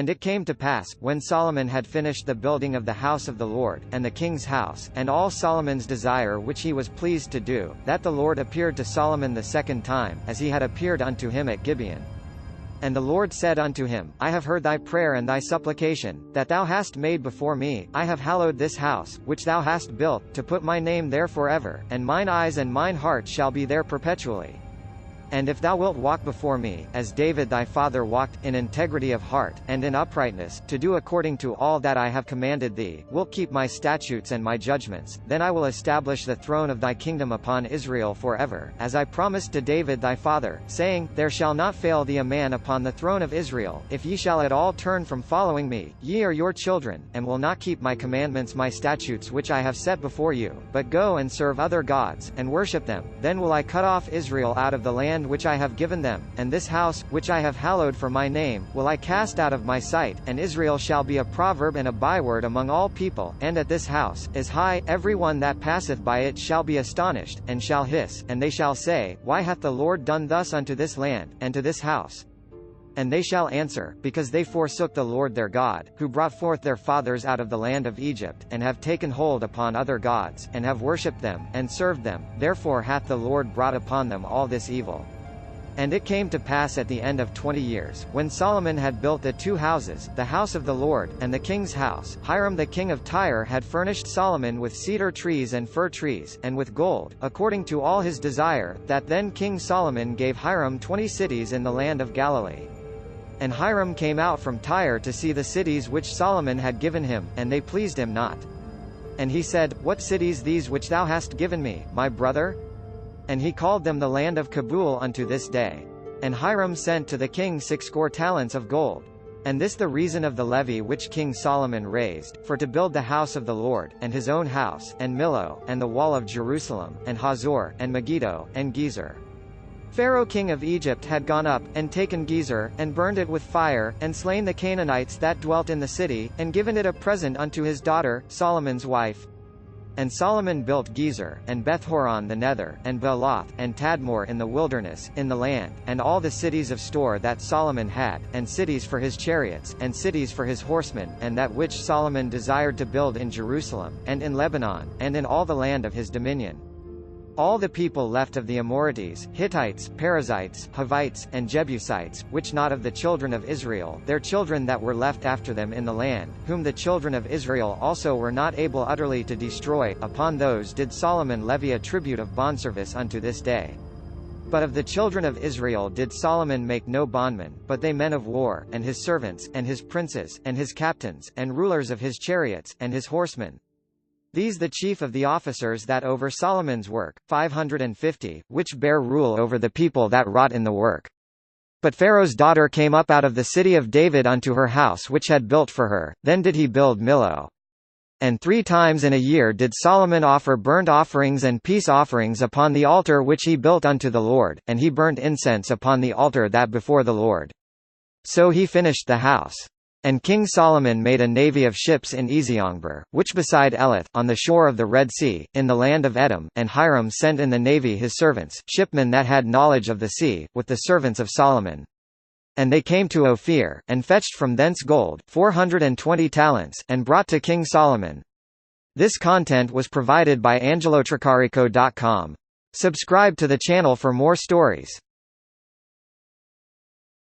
And it came to pass, when Solomon had finished the building of the house of the Lord, and the king's house, and all Solomon's desire which he was pleased to do, that the Lord appeared to Solomon the second time, as he had appeared unto him at Gibeon. And the Lord said unto him, I have heard thy prayer and thy supplication, that thou hast made before me. I have hallowed this house, which thou hast built, to put my name there forever, and mine eyes and mine heart shall be there perpetually. And if thou wilt walk before me, as David thy father walked, in integrity of heart, and in uprightness, to do according to all that I have commanded thee, wilt keep my statutes and my judgments, then I will establish the throne of thy kingdom upon Israel forever, as I promised to David thy father, saying, There shall not fail thee a man upon the throne of Israel, if ye shall at all turn from following me, ye or your children, and will not keep my commandments, my statutes which I have set before you, but go and serve other gods, and worship them. Then will I cut off Israel out of the land which I have given them, and this house, which I have hallowed for my name, will I cast out of my sight, and Israel shall be a proverb and a byword among all people, and at this house, is high, every one that passeth by it shall be astonished, and shall hiss, and they shall say, Why hath the Lord done thus unto this land, and to this house? And they shall answer, Because they forsook the Lord their God, who brought forth their fathers out of the land of Egypt, and have taken hold upon other gods, and have worshipped them, and served them, therefore hath the Lord brought upon them all this evil. And it came to pass at the end of 20 years, when Solomon had built the 2 houses, the house of the Lord, and the king's house, Hiram the king of Tyre had furnished Solomon with cedar trees and fir trees, and with gold, according to all his desire, that then King Solomon gave Hiram 20 cities in the land of Galilee. And Hiram came out from Tyre to see the cities which Solomon had given him, and they pleased him not. And he said, What cities these which thou hast given me, my brother? And he called them the land of Cabul unto this day. And Hiram sent to the king 60 talents of gold. And this the reason of the levy which King Solomon raised, for to build the house of the Lord, and his own house, and Millo, and the wall of Jerusalem, and Hazor, and Megiddo, and Gezer. Pharaoh king of Egypt had gone up, and taken Gezer, and burned it with fire, and slain the Canaanites that dwelt in the city, and given it a present unto his daughter, Solomon's wife. And Solomon built Gezer, and Bethhoron the nether, and Baalath, and Tadmor in the wilderness, in the land, and all the cities of store that Solomon had, and cities for his chariots, and cities for his horsemen, and that which Solomon desired to build in Jerusalem, and in Lebanon, and in all the land of his dominion. All the people left of the Amorites, Hittites, Perizzites, Hivites, and Jebusites, which not of the children of Israel, their children that were left after them in the land, whom the children of Israel also were not able utterly to destroy, upon those did Solomon levy a tribute of bondservice unto this day. But of the children of Israel did Solomon make no bondmen, but they men of war, and his servants, and his princes, and his captains, and rulers of his chariots, and his horsemen. These the chief of the officers that over Solomon's work, 550, which bare rule over the people that wrought in the work. But Pharaoh's daughter came up out of the city of David unto her house which had built for her, then did he build Millo. And 3 times in a year did Solomon offer burnt offerings and peace offerings upon the altar which he built unto the Lord, and he burnt incense upon the altar that before the Lord. So he finished the house. And King Solomon made a navy of ships in Eziongeber, which beside Elath, on the shore of the Red Sea, in the land of Edom, and Hiram sent in the navy his servants, shipmen that had knowledge of the sea, with the servants of Solomon. And they came to Ophir, and fetched from thence gold, 420 talents, and brought to King Solomon. This content was provided by angelotricarico.com. Subscribe to the channel for more stories.